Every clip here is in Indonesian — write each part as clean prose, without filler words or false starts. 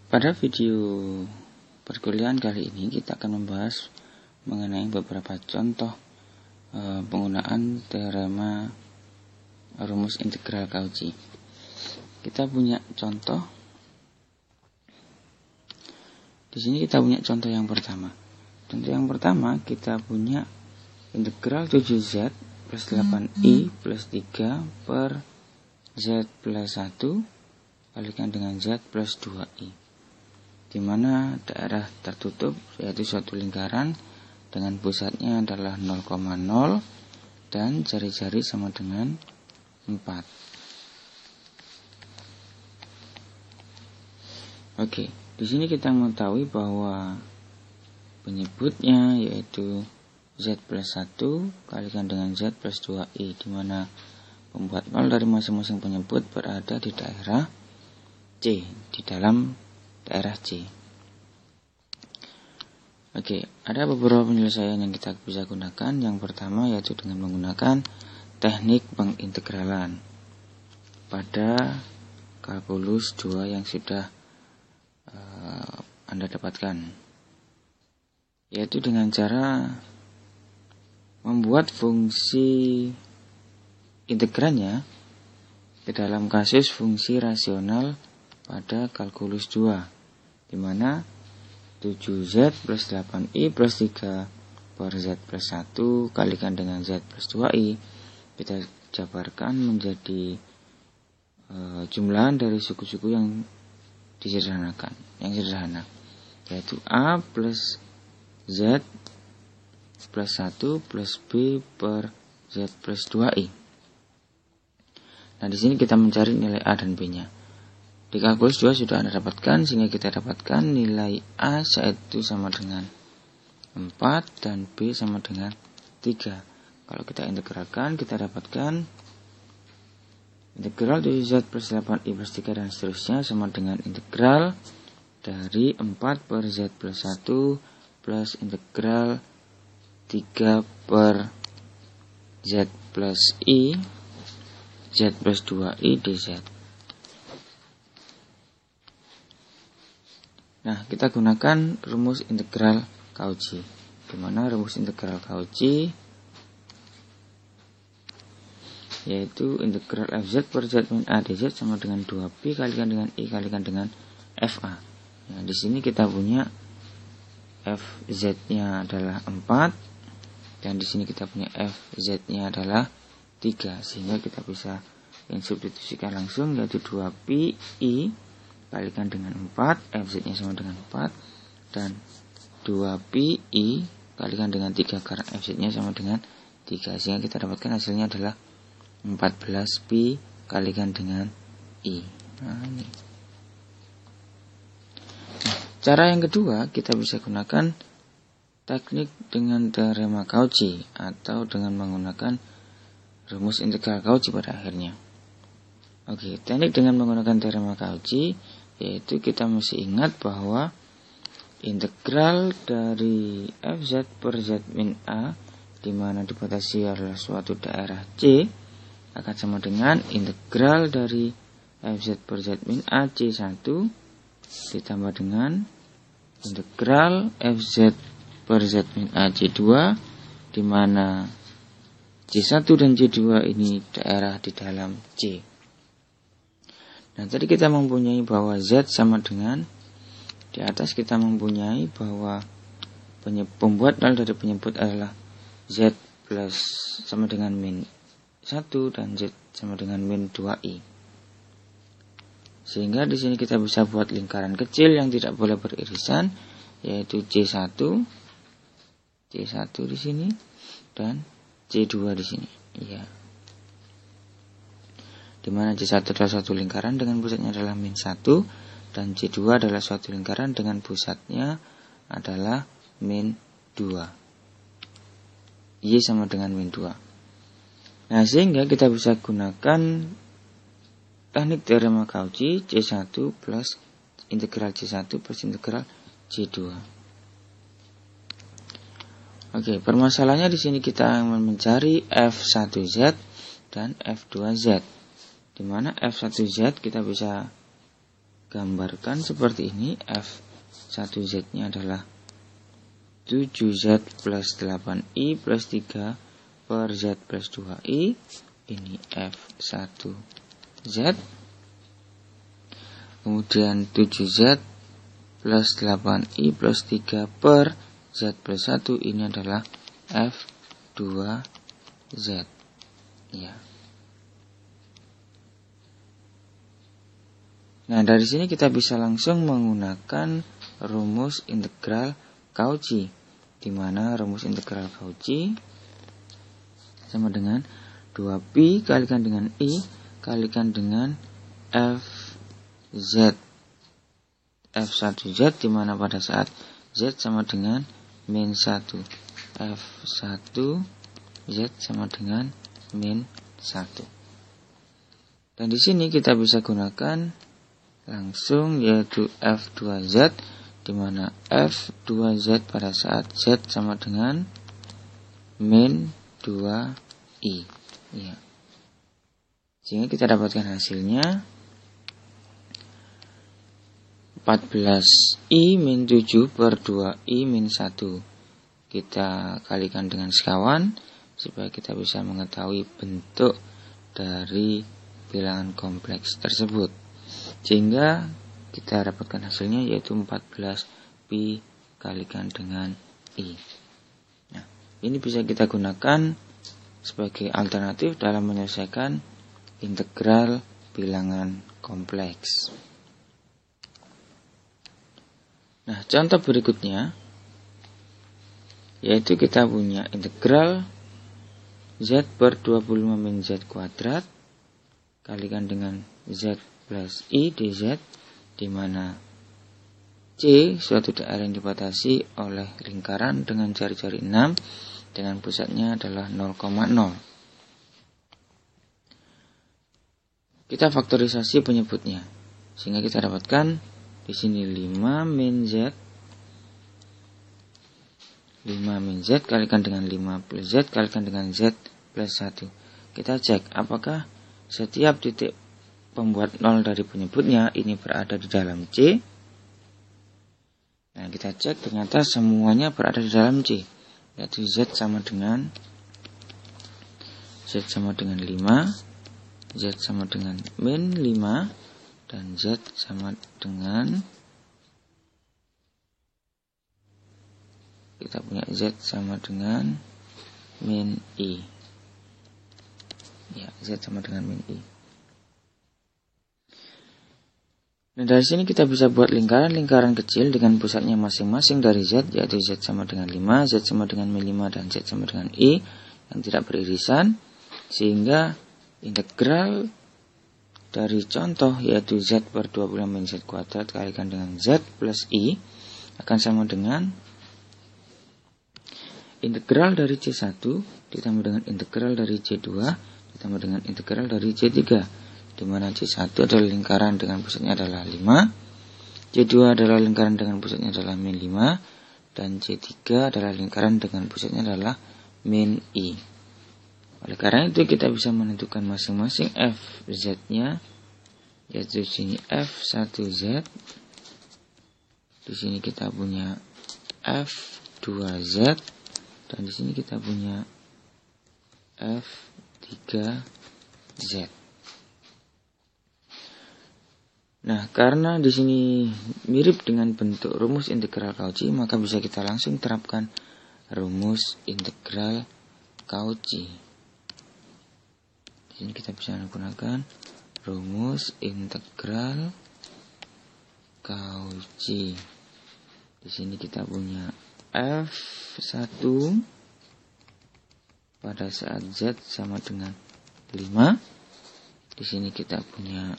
Pada video perkuliahan kali ini kita akan membahas mengenai beberapa contoh penggunaan teorema rumus integral Cauchy. Kita punya contoh. Di sini kita punya contoh yang pertama. Contoh yang pertama kita punya integral 7z plus 8i plus 3 per z plus 1 kalikan dengan z plus 2i. Di mana daerah tertutup yaitu suatu lingkaran dengan pusatnya adalah 0,0 dan jari-jari sama dengan 4. Oke, di sini kita mengetahui bahwa penyebutnya yaitu z plus 1 kalikan dengan z plus 2i, di mana pembuat nol dari masing-masing penyebut berada di daerah C, di dalam daerah C. Oke, ada beberapa penyelesaian yang kita bisa gunakan. Yang pertama yaitu dengan menggunakan teknik pengintegralan pada kalkulus 2 yang sudah Anda dapatkan, yaitu dengan cara membuat fungsi integrannya ke dalam kasus fungsi rasional pada kalkulus 2, di mana 7z plus 8i plus 3 per z plus 1 kalikan dengan z plus 2i kita jabarkan menjadi jumlahan dari suku-suku yang disederhanakan, yang sederhana, yaitu a plus z plus 1 plus b per z plus 2i. Nah, di sini kita mencari nilai a dan b-nya. Di kalkulus 2 sudah Anda dapatkan, sehingga kita dapatkan nilai A yaitu sama dengan 4 dan B sama dengan 3. Kalau kita integralkan, kita dapatkan integral 7z plus 8i plus 3 dan seterusnya sama dengan integral dari 4 per z plus 1 plus integral 3 per z plus i z plus 2i dz. Nah, kita gunakan rumus integral Cauchy. Di mana rumus integral Cauchy yaitu integral fz per z min a dz sama dengan 2pi kalikan dengan i kalikan dengan fa. Nah, di sini kita punya fz-nya adalah 4 dan di sini kita punya fz-nya adalah 3, sehingga kita bisa mensubstitusikan langsung, yaitu 2pi i kalikan dengan 4, fz-nya sama dengan 4, dan 2pi i kalikan dengan 3 karena fz-nya sama dengan 3, sehingga kita dapatkan hasilnya adalah 14pi kalikan dengan i. Nah, ini. Nah, cara yang kedua kita bisa gunakan teknik dengan teorema Cauchy atau dengan menggunakan rumus integral Cauchy pada akhirnya. Oke, teknik dengan menggunakan teorema Cauchy yaitu kita mesti ingat bahwa integral dari fz per z min a, di mana dibatasi adalah suatu daerah C, akan sama dengan integral dari fz per z min a C1 ditambah dengan integral fz per z min a C2, di mana C1 dan C2 ini daerah di dalam C. Nah, tadi kita mempunyai bahwa z sama dengan, di atas kita mempunyai bahwa pembuat nol dari penyebut adalah z plus sama dengan min 1 dan z sama dengan min 2i. Sehingga di sini kita bisa buat lingkaran kecil yang tidak boleh beririsan, yaitu C1 di sini dan C2 di sini. Iya. Di mana C1 adalah suatu lingkaran dengan pusatnya adalah min 1 dan C2 adalah suatu lingkaran dengan pusatnya adalah min 2. Y sama dengan min 2. Nah, sehingga kita bisa gunakan teknik teorema Cauchy C1 plus integral C1 plus integral C2. Oke, permasalahannya di sini kita mencari f1z dan f2z. Di mana f1z kita bisa gambarkan seperti ini. F1Z-nya adalah 7Z plus 8I plus 3 per Z plus 2I. Ini F1Z. Kemudian 7Z plus 8I plus 3 per Z plus 1. Ini adalah F2Z. Ya. Nah, dari sini kita bisa langsung menggunakan rumus integral Cauchy, di mana rumus integral Cauchy sama dengan 2pi kalikan dengan I kalikan dengan F1Z, di mana pada saat Z sama dengan min 1. F1Z sama dengan min 1. Dan di sini kita bisa gunakan langsung, yaitu F2Z, di mana F2Z pada saat Z sama dengan min 2I. Ya. Sehingga kita dapatkan hasilnya 14I min 7 per 2I min 1. Kita kalikan dengan sekawan supaya kita bisa mengetahui bentuk dari bilangan kompleks tersebut. Sehingga kita dapatkan hasilnya yaitu 14pi kalikan dengan I. Nah, ini bisa kita gunakan sebagai alternatif dalam menyelesaikan integral bilangan kompleks. Nah, contoh berikutnya yaitu kita punya integral Z per 25 min Z kuadrat kalikan dengan Z plus I dz, di mana C suatu daerah yang dibatasi oleh lingkaran dengan jari-jari 6 dengan pusatnya adalah 0,0. Kita faktorisasi penyebutnya sehingga kita dapatkan di sini 5 min Z kalikan dengan 5 plus Z kalikan dengan Z plus 1. Kita cek apakah setiap titik pembuat 0 dari penyebutnya ini berada di dalam C. Nah, kita cek ternyata semuanya berada di dalam C, yaitu Z sama dengan 5, Z sama dengan min 5, dan Z sama dengan, kita punya Z sama dengan min I. Ya, Z sama dengan min I. Nah, dari sini kita bisa buat lingkaran-lingkaran kecil dengan pusatnya masing-masing dari Z, yaitu Z sama dengan 5, Z sama dengan min 5, dan Z sama dengan I yang tidak beririsan. Sehingga integral dari contoh yaitu Z per 25 min Z kuadrat kalikan dengan Z plus I akan sama dengan integral dari C1 ditambah dengan integral dari C2 ditambah dengan integral dari C3, di mana C1 adalah lingkaran dengan pusatnya adalah 5, C2 adalah lingkaran dengan pusatnya adalah min 5, dan C3 adalah lingkaran dengan pusatnya adalah min I. Oleh karena itu kita bisa menentukan masing-masing Fz-nya, yaitu di sini F1Z, di sini kita punya F2Z, dan di sini kita punya F3Z. Nah, karena di sini mirip dengan bentuk rumus integral Cauchy, maka bisa kita langsung terapkan rumus integral Cauchy. Di sini kita bisa menggunakan rumus integral Cauchy. Di sini kita punya F1 pada saat Z sama dengan 5. Di sini kita punya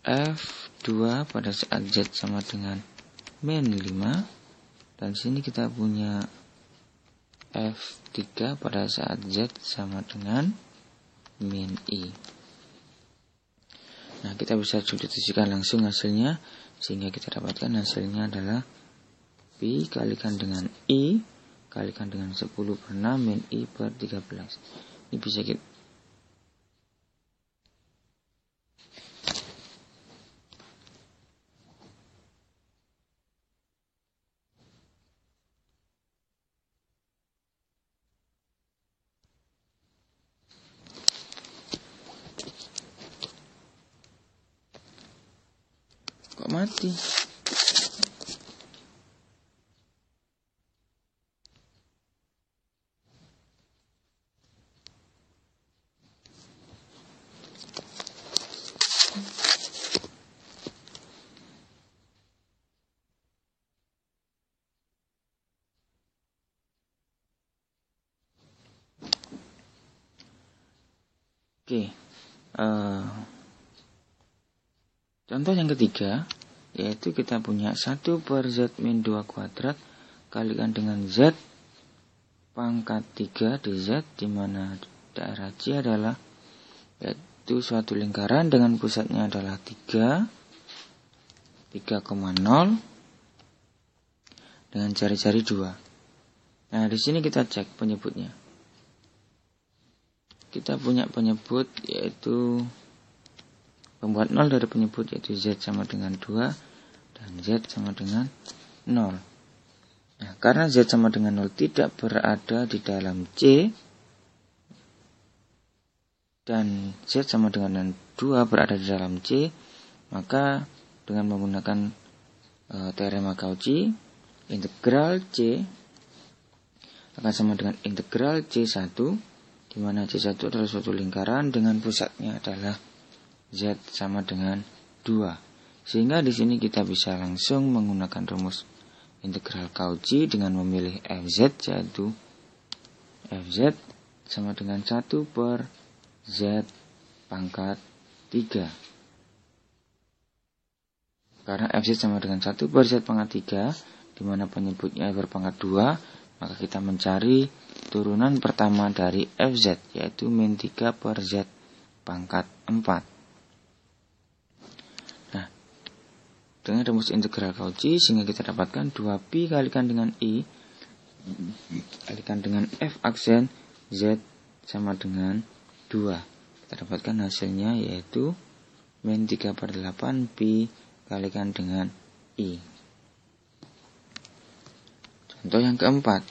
F2 pada saat Z sama dengan min 5. Dan di sini kita punya F3 pada saat Z sama dengan min I. Nah, kita bisa substitusikan langsung hasilnya, sehingga kita dapatkan hasilnya adalah Pi kalikan dengan I kalikan dengan 10 per 6 min I per 13. Ini bisa kita Kok mati? Oke, contoh yang ketiga, yaitu kita punya 1 per Z min 2 kuadrat kalikan dengan Z pangkat 3 dz, di mana daerah C adalah yaitu suatu lingkaran dengan pusatnya adalah 3,0 dengan jari-jari 2. Nah, di sini kita cek penyebutnya. Kita punya penyebut yaitu pembuat 0 dari penyebut, yaitu Z sama dengan 2 dan Z sama dengan 0. Nah, karena Z sama dengan 0 tidak berada di dalam C dan Z sama dengan 2 berada di dalam C, maka dengan menggunakan teorema Cauchy, integral C akan sama dengan integral C1, di mana C1 adalah suatu lingkaran dengan pusatnya adalah Z sama dengan 2. Sehingga di sini kita bisa langsung menggunakan rumus integral Cauchy dengan memilih Fz, yaitu Fz sama dengan 1 per Z pangkat 3. Karena Fz sama dengan 1 per Z pangkat 3, di mana penyebutnya berpangkat 2, maka kita mencari turunan pertama dari Fz, yaitu min 3 per Z pangkat 4. Nah, dengan rumus integral Cauchy, sehingga kita dapatkan 2pi kalikan dengan I kalikan dengan F aksen Z sama dengan 2. Kita dapatkan hasilnya yaitu min 3 per 8 pi kalikan dengan I. Contoh yang keempat.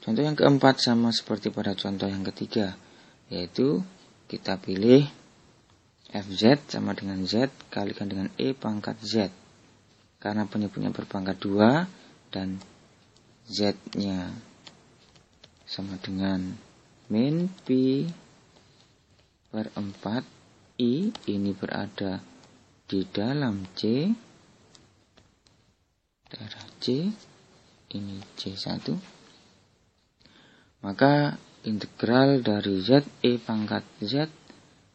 Contoh yang keempat sama seperti pada contoh yang ketiga, yaitu kita pilih Fz sama dengan Z kalikan dengan E pangkat Z. Karena penyebutnya berpangkat 2 dan Z-nya sama dengan min pi per 4 I, ini berada di dalam C, daerah C, ini C1, maka integral dari Z E pangkat Z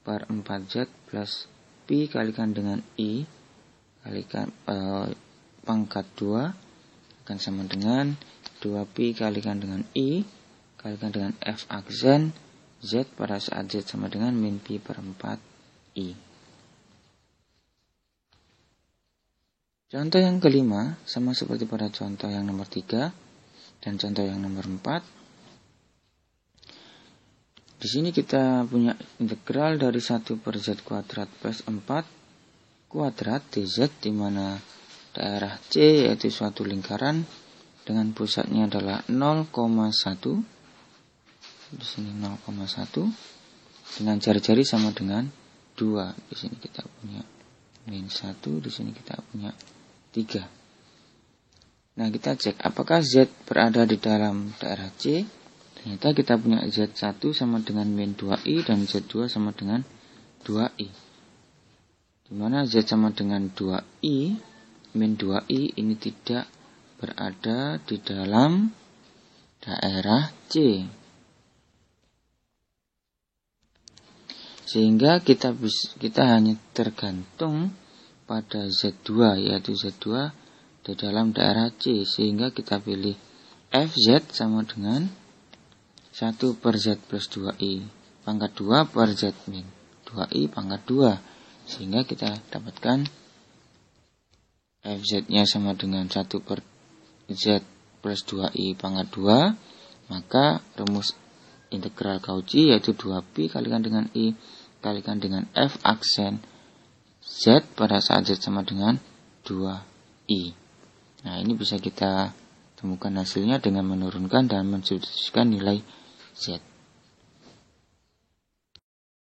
per 4Z plus pi kalikan dengan I kalikan pangkat 2 akan sama dengan 2pi kalikan dengan I kalikan dengan F aksen Z pada saat Z sama dengan min pi per 4 I. Contoh yang kelima sama seperti pada contoh yang nomor 3 dan contoh yang nomor 4. Di sini kita punya integral dari 1 per Z kuadrat plus 4 kuadrat dz, di mana daerah C yaitu suatu lingkaran dengan pusatnya adalah 0,1. Di sini 0,1 dengan jari-jari sama dengan 2. Di sini kita punya min 1, di sini kita punya 3. Nah, kita cek apakah Z berada di dalam daerah C. Ternyata kita punya Z1 sama dengan min 2i dan Z2 sama dengan 2i. Di mana Z sama dengan 2i, min 2i ini tidak berada di dalam daerah C. Sehingga kita hanya tergantung pada Z2, yaitu Z2 di dalam daerah C, sehingga kita pilih Fz sama dengan 1 per Z plus 2i pangkat 2 per Z min 2i pangkat 2, sehingga kita dapatkan Fz nya sama dengan 1 per Z plus 2i pangkat 2, maka rumus integral Cauchy yaitu 2pi kalikan dengan I kalikan dengan F aksen Z pada saat Z sama dengan 2i. Nah, ini bisa kita temukan hasilnya dengan menurunkan dan mensubstitusikan nilai Z.